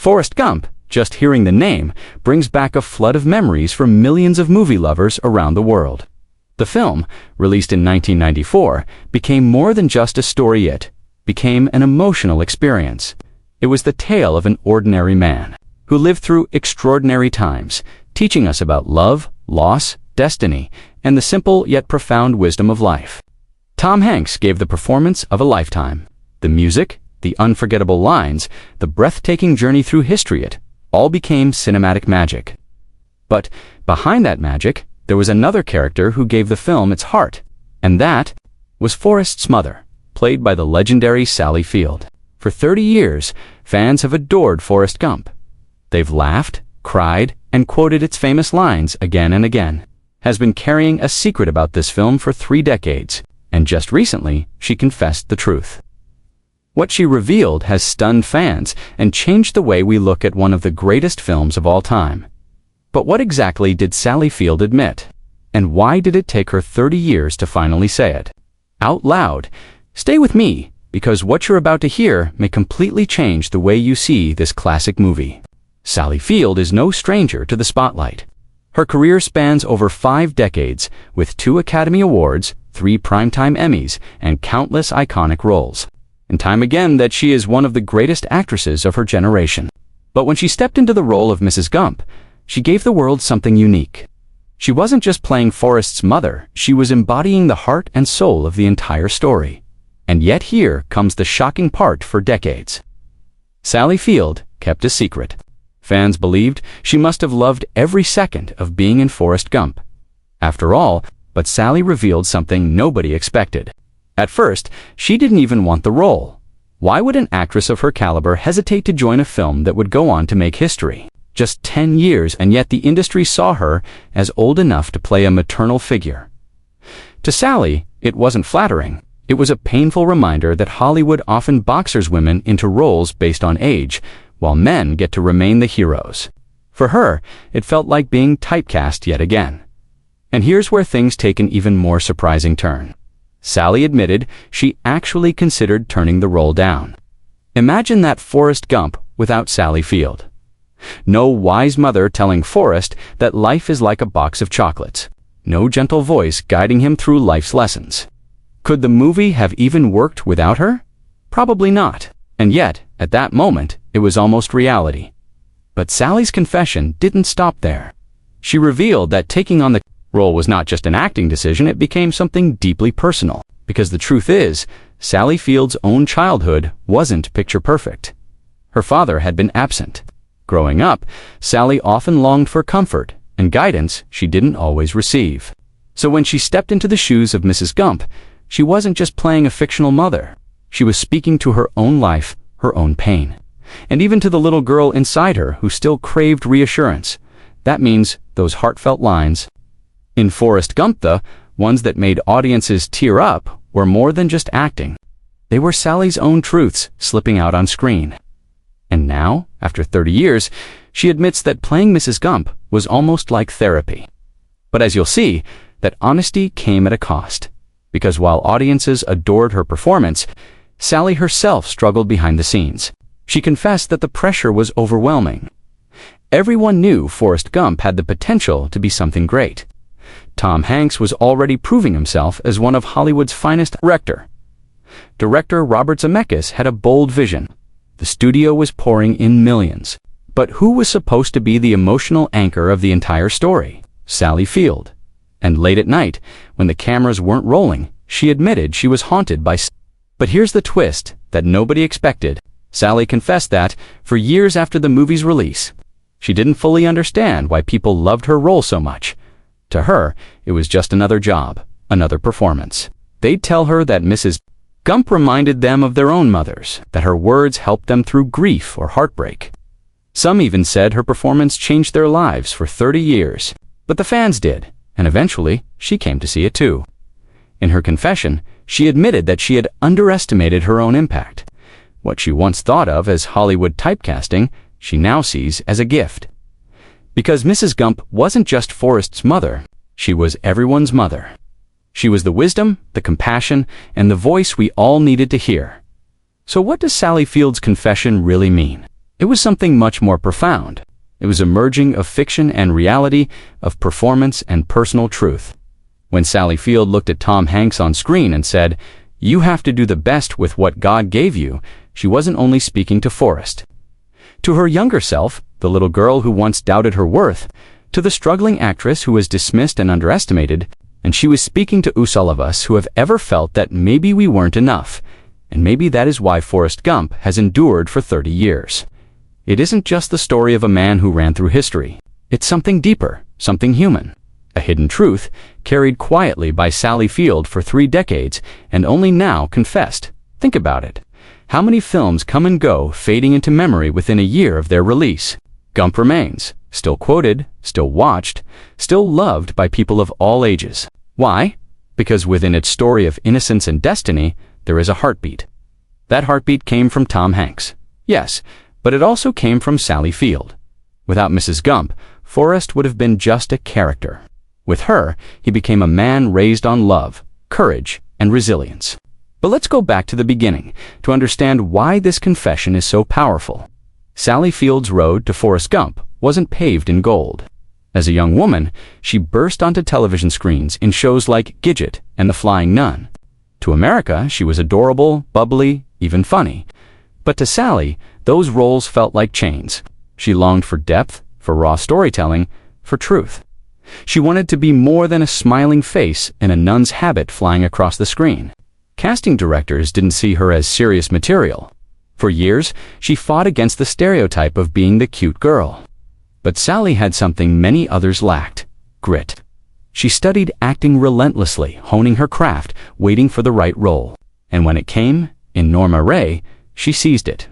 Forrest Gump, just hearing the name, brings back a flood of memories for millions of movie lovers around the world. The film, released in 1994, became more than just a story. It became an emotional experience. It was the tale of an ordinary man who lived through extraordinary times, teaching us about love, loss, destiny, and the simple yet profound wisdom of life. Tom Hanks gave the performance of a lifetime. The music, the unforgettable lines, the breathtaking journey through history, it all became cinematic magic. But behind that magic, there was another character who gave the film its heart, and that was Forrest's mother, played by the legendary Sally Field. For 30 years, fans have adored Forrest Gump. They've laughed, cried, and quoted its famous lines again and again. Has been carrying a secret about this film for 3 decades, and just recently, she confessed the truth. What she revealed has stunned fans and changed the way we look at one of the greatest films of all time. But what exactly did Sally Field admit? And why did it take her 30 years to finally say it out loud? Stay with me, because what you're about to hear may completely change the way you see this classic movie. Sally Field is no stranger to the spotlight. Her career spans over 5 decades, with 2 Academy Awards, 3 Primetime Emmys, and countless iconic roles. And time again that she is one of the greatest actresses of her generation. But when she stepped into the role of Mrs. Gump, she gave the world something unique. She wasn't just playing Forrest's mother, she was embodying the heart and soul of the entire story. And yet here comes the shocking part. For decades, Sally Field kept a secret. Fans believed she must have loved every second of being in Forrest Gump. After all, but Sally revealed something nobody expected. At first, she didn't even want the role. Why would an actress of her caliber hesitate to join a film that would go on to make history? Just 10 years, and yet the industry saw her as old enough to play a maternal figure. To Sally, it wasn't flattering. It was a painful reminder that Hollywood often boxes women into roles based on age, while men get to remain the heroes. For her, it felt like being typecast yet again. And here's where things take an even more surprising turn. Sally admitted she actually considered turning the role down. Imagine that Forrest Gump without Sally Field. No wise mother telling Forrest that life is like a box of chocolates. No gentle voice guiding him through life's lessons. Could the movie have even worked without her? Probably not. And yet, at that moment, it was almost reality. But Sally's confession didn't stop there. She revealed that taking on the role was not just an acting decision, it became something deeply personal. Because the truth is, Sally Field's own childhood wasn't picture perfect. Her father had been absent. Growing up, Sally often longed for comfort and guidance she didn't always receive. So when she stepped into the shoes of Mrs. Gump, she wasn't just playing a fictional mother. She was speaking to her own life, her own pain, and even to the little girl inside her who still craved reassurance. That means those heartfelt lines. In Forrest Gump, the ones that made audiences tear up were more than just acting. They were Sally's own truths slipping out on screen. And now, after 30 years, she admits that playing Mrs. Gump was almost like therapy. But as you'll see, that honesty came at a cost. Because while audiences adored her performance, Sally herself struggled behind the scenes. She confessed that the pressure was overwhelming. Everyone knew Forrest Gump had the potential to be something great. Tom Hanks was already proving himself as one of Hollywood's finest directors. Director Robert Zemeckis had a bold vision. The studio was pouring in millions. But who was supposed to be the emotional anchor of the entire story? Sally Field. And late at night, when the cameras weren't rolling, she admitted she was haunted by. But here's the twist that nobody expected. Sally confessed that, for years after the movie's release, she didn't fully understand why people loved her role so much. To her, it was just another job, another performance. They'd tell her that Mrs. Gump reminded them of their own mothers, that her words helped them through grief or heartbreak. Some even said her performance changed their lives for 30 years. But the fans did, and eventually, she came to see it too. In her confession, she admitted that she had underestimated her own impact. What she once thought of as Hollywood typecasting, she now sees as a gift. Because Mrs. Gump wasn't just Forrest's mother, she was everyone's mother. She was the wisdom, the compassion, and the voice we all needed to hear. So what does Sally Field's confession really mean? It was something much more profound. It was a merging of fiction and reality, of performance and personal truth. When Sally Field looked at Tom Hanks on screen and said, "You have to do the best with what God gave you," she wasn't only speaking to Forrest. To her younger self, the little girl who once doubted her worth, to the struggling actress who was dismissed and underestimated, and she was speaking to all of us who have ever felt that maybe we weren't enough, and maybe that is why Forrest Gump has endured for 30 years. It isn't just the story of a man who ran through history. It's something deeper, something human. A hidden truth, carried quietly by Sally Field for 3 decades and only now confessed. Think about it. How many films come and go, fading into memory within a year of their release? Gump remains, still quoted, still watched, still loved by people of all ages. Why? Because within its story of innocence and destiny, there is a heartbeat. That heartbeat came from Tom Hanks. Yes, but it also came from Sally Field. Without Mrs. Gump, Forrest would have been just a character. With her, he became a man raised on love, courage, and resilience. But let's go back to the beginning to understand why this confession is so powerful. Sally Field's road to Forrest Gump wasn't paved in gold. As a young woman, she burst onto television screens in shows like Gidget and The Flying Nun. To America, she was adorable, bubbly, even funny. But to Sally, those roles felt like chains. She longed for depth, for raw storytelling, for truth. She wanted to be more than a smiling face in a nun's habit flying across the screen. Casting directors didn't see her as serious material. For years, she fought against the stereotype of being the cute girl. But Sally had something many others lacked: grit. She studied acting relentlessly, honing her craft, waiting for the right role. And when it came, in Norma Ray, she seized it.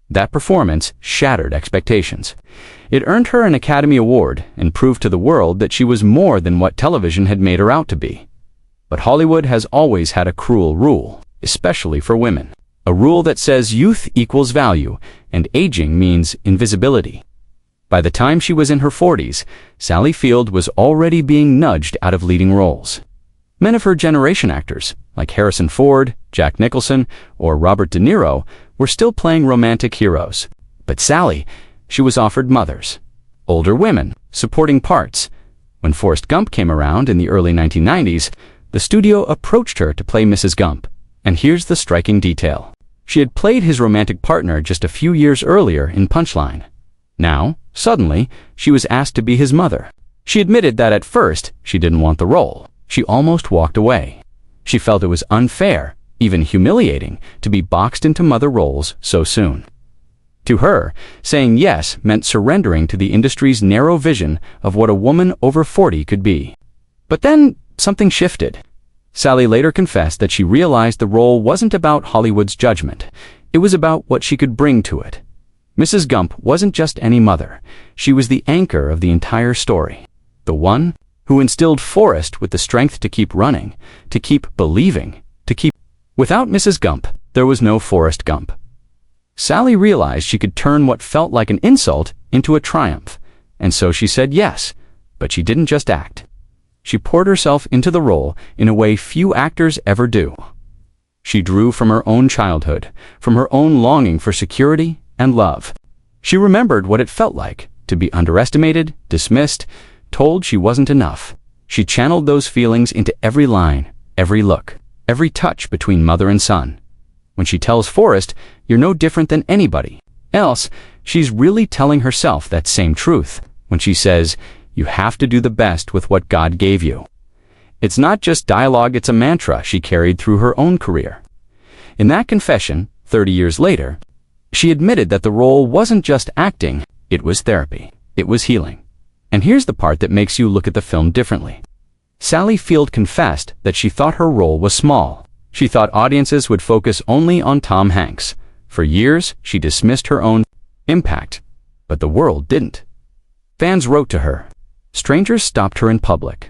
That performance shattered expectations. It earned her an Academy Award and proved to the world that she was more than what television had made her out to be. But Hollywood has always had a cruel rule, especially for women. A rule that says youth equals value and aging means invisibility. By the time she was in her 40s, Sally Field was already being nudged out of leading roles. Men of her generation actors, like Harrison Ford, Jack Nicholson, or Robert De Niro, were still playing romantic heroes. But Sally, she was offered mothers, older women, supporting parts. When Forrest Gump came around in the early 1990s, the studio approached her to play Mrs. Gump. And here's the striking detail. She had played his romantic partner just a few years earlier in Punchline. Now, suddenly, she was asked to be his mother. She admitted that at first, she didn't want the role. She almost walked away. She felt it was unfair, even humiliating, to be boxed into mother roles so soon. To her, saying yes meant surrendering to the industry's narrow vision of what a woman over 40 could be. But then, something shifted. Sally later confessed that she realized the role wasn't about Hollywood's judgment. It was about what she could bring to it. Mrs. Gump wasn't just any mother. She was the anchor of the entire story. The one who instilled Forrest with the strength to keep running, to keep believing, to keep... Without Mrs. Gump, there was no Forrest Gump. Sally realized she could turn what felt like an insult into a triumph, and so she said yes, but she didn't just act. She poured herself into the role in a way few actors ever do. She drew from her own childhood, from her own longing for security and love. She remembered what it felt like to be underestimated, dismissed, told she wasn't enough. She channeled those feelings into every line, every look, every touch between mother and son. When she tells Forrest, "You're no different than anybody else," she's really telling herself that same truth. When she says, "You have to do the best with what God gave you." It's not just dialogue, it's a mantra she carried through her own career. In that confession, 30 years later, she admitted that the role wasn't just acting, it was therapy. It was healing. And here's the part that makes you look at the film differently. Sally Field confessed that she thought her role was small. She thought audiences would focus only on Tom Hanks. For years, she dismissed her own impact. But the world didn't. Fans wrote to her. Strangers stopped her in public.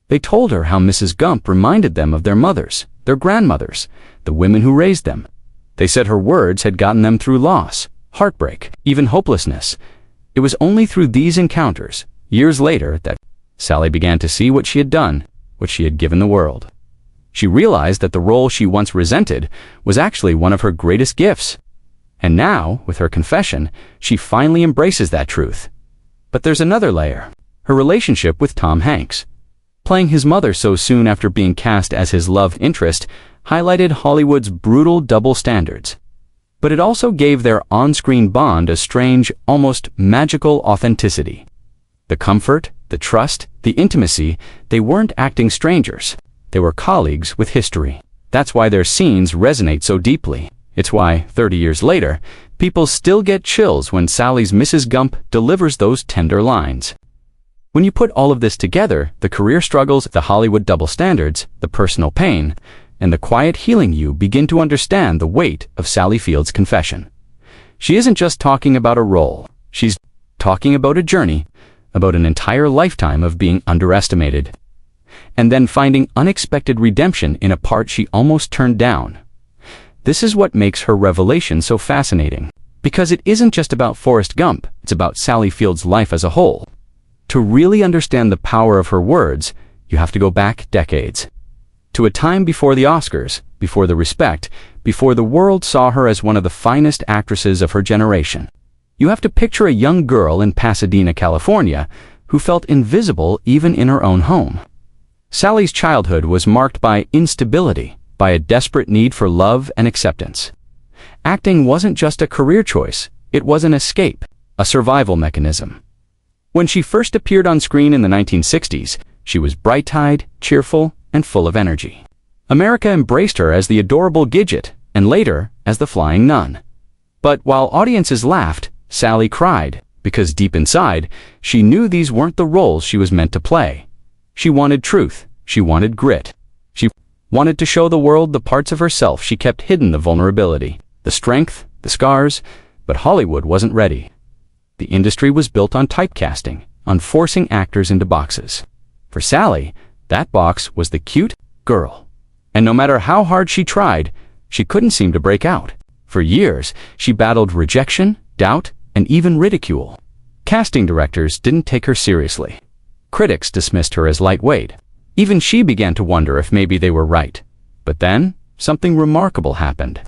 They told her how Mrs. Gump reminded them of their mothers, their grandmothers, the women who raised them. They said her words had gotten them through loss, heartbreak, even hopelessness. It was only through these encounters, years later, that Sally began to see what she had done, what she had given the world. She realized that the role she once resented was actually one of her greatest gifts. And now, with her confession, she finally embraces that truth. But there's another layer: her relationship with Tom Hanks. Playing his mother so soon after being cast as his love interest highlighted Hollywood's brutal double standards. But it also gave their on-screen bond a strange, almost magical authenticity. The comfort, the trust, the intimacy, they weren't acting strangers. They were colleagues with history. That's why their scenes resonate so deeply. It's why, 30 years later, people still get chills when Sally's Mrs. Gump delivers those tender lines. When you put all of this together, the career struggles, the Hollywood double standards, the personal pain, and the quiet healing, you begin to understand the weight of Sally Field's confession. She isn't just talking about a role. She's talking about a journey, about an entire lifetime of being underestimated, and then finding unexpected redemption in a part she almost turned down. This is what makes her revelation so fascinating, because it isn't just about Forrest Gump, it's about Sally Field's life as a whole. To really understand the power of her words, you have to go back decades. To a time before the Oscars, before the respect, before the world saw her as one of the finest actresses of her generation. You have to picture a young girl in Pasadena, California, who felt invisible even in her own home. Sally's childhood was marked by instability, by a desperate need for love and acceptance. Acting wasn't just a career choice, it was an escape, a survival mechanism. When she first appeared on screen in the 1960s, she was bright-eyed, cheerful, and full of energy. America embraced her as the adorable Gidget, and later as the flying nun. But while audiences laughed, Sally cried, because deep inside, she knew these weren't the roles she was meant to play. She wanted truth, she wanted grit. She wanted to show the world the parts of herself she kept hidden, the vulnerability, the strength, the scars, but Hollywood wasn't ready. The industry was built on typecasting, on forcing actors into boxes. For Sally, that box was the cute girl. And no matter how hard she tried, she couldn't seem to break out. For years, she battled rejection, doubt, and even ridicule. Casting directors didn't take her seriously. Critics dismissed her as lightweight. Even she began to wonder if maybe they were right. But then, something remarkable happened.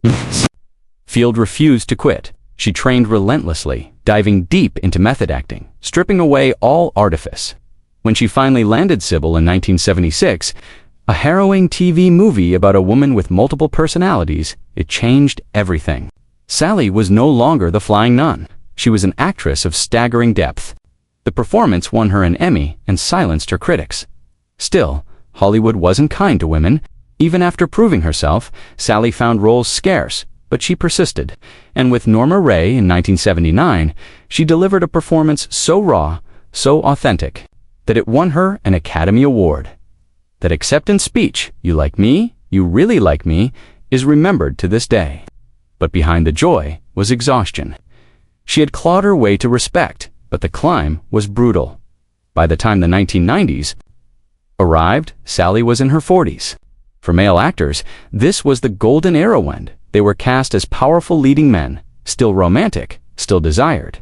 Field refused to quit. She trained relentlessly, diving deep into method acting, stripping away all artifice. When she finally landed Sybil in 1976, a harrowing TV movie about a woman with multiple personalities, it changed everything. Sally was no longer the flying nun. She was an actress of staggering depth. The performance won her an Emmy and silenced her critics. Still, Hollywood wasn't kind to women. Even after proving herself, Sally found roles scarce, but she persisted. And with Norma Rae in 1979, she delivered a performance so raw, so authentic, that it won her an Academy Award. That acceptance speech, "You like me, you really like me," is remembered to this day. But behind the joy was exhaustion. She had clawed her way to respect, but the climb was brutal. By the time the 1990s arrived, Sally was in her 40s. For male actors, this was the golden era when they were cast as powerful leading men, still romantic, still desired.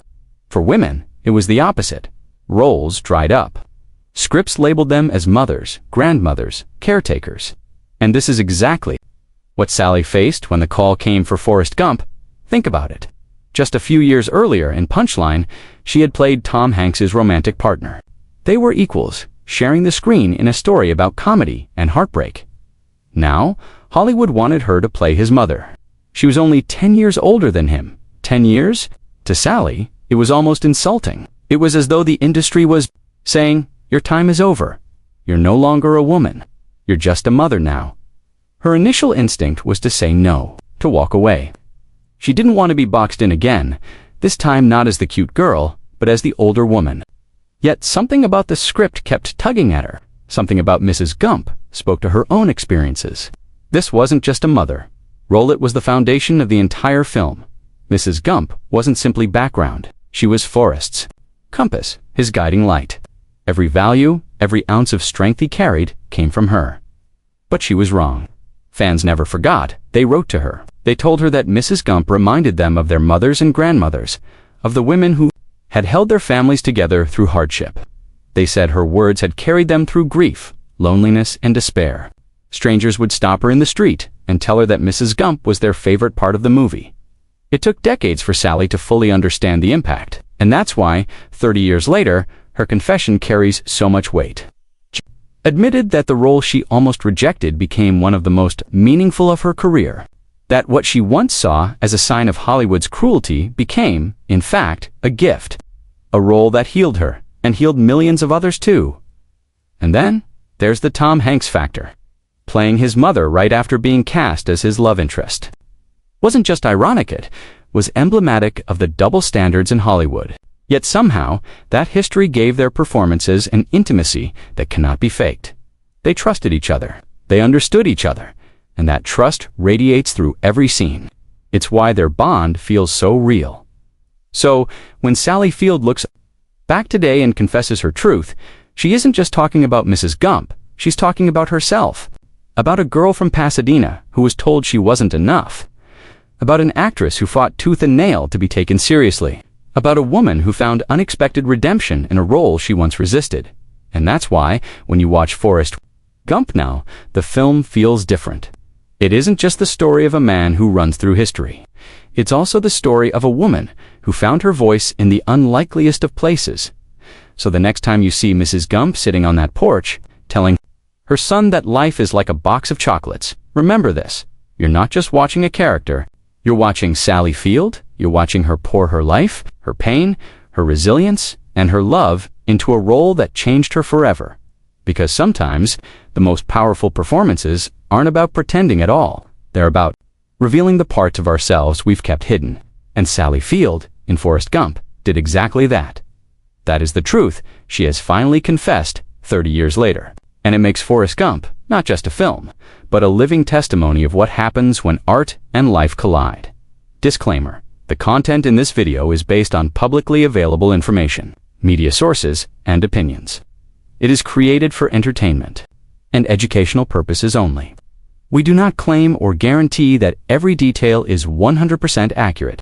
For women, it was the opposite. Roles dried up. Scripts labeled them as mothers, grandmothers, caretakers. And this is exactly what Sally faced when the call came for Forrest Gump. Think about it. Just a few years earlier in Punchline, she had played Tom Hanks's romantic partner. They were equals, sharing the screen in a story about comedy and heartbreak. Now, Hollywood wanted her to play his mother. She was only 10 years older than him. 10 years? To Sally, it was almost insulting. It was as though the industry was saying, "Your time is over. You're no longer a woman. You're just a mother now." Her initial instinct was to say no, to walk away. She didn't want to be boxed in again, this time not as the cute girl, but as the older woman. Yet something about the script kept tugging at her. Something about Mrs. Gump spoke to her own experiences. This wasn't just a mother. Rollitt was the foundation of the entire film. Mrs. Gump wasn't simply background. She was Forrest's compass, his guiding light. Every value, every ounce of strength he carried came from her. But she was wrong. Fans never forgot. They wrote to her. They told her that Mrs. Gump reminded them of their mothers and grandmothers, of the women who had held their families together through hardship. They said her words had carried them through grief, loneliness, and despair. Strangers would stop her in the street and tell her that Mrs. Gump was their favorite part of the movie. It took decades for Sally to fully understand the impact, and that's why, 30 years later, her confession carries so much weight. She admitted that the role she almost rejected became one of the most meaningful of her career. That what she once saw as a sign of Hollywood's cruelty became, in fact, a gift. A role that healed her, and healed millions of others too. And then, there's the Tom Hanks factor. Playing his mother right after being cast as his love interest. Wasn't just ironic, it was emblematic of the double standards in Hollywood. Yet somehow, that history gave their performances an intimacy that cannot be faked. They trusted each other, they understood each other, and that trust radiates through every scene. It's why their bond feels so real. So, when Sally Field looks back today and confesses her truth, she isn't just talking about Mrs. Gump, she's talking about herself. About a girl from Pasadena who was told she wasn't enough. About an actress who fought tooth and nail to be taken seriously. About a woman who found unexpected redemption in a role she once resisted. And that's why, when you watch Forrest Gump now, the film feels different. It isn't just the story of a man who runs through history. It's also the story of a woman who found her voice in the unlikeliest of places. So the next time you see Mrs. Gump sitting on that porch, telling her son that life is like a box of chocolates, remember this. You're not just watching a character. You're watching Sally Field, you're watching her pour her life, her pain, her resilience, and her love into a role that changed her forever. Because sometimes, the most powerful performances aren't about pretending at all. They're about revealing the parts of ourselves we've kept hidden. And Sally Field, in Forrest Gump, did exactly that. That is the truth she has finally confessed 30 years later. And it makes Forrest Gump not just a film, but a living testimony of what happens when art and life collide. Disclaimer: the content in this video is based on publicly available information, media sources, and opinions. It is created for entertainment and educational purposes only. We do not claim or guarantee that every detail is 100% accurate.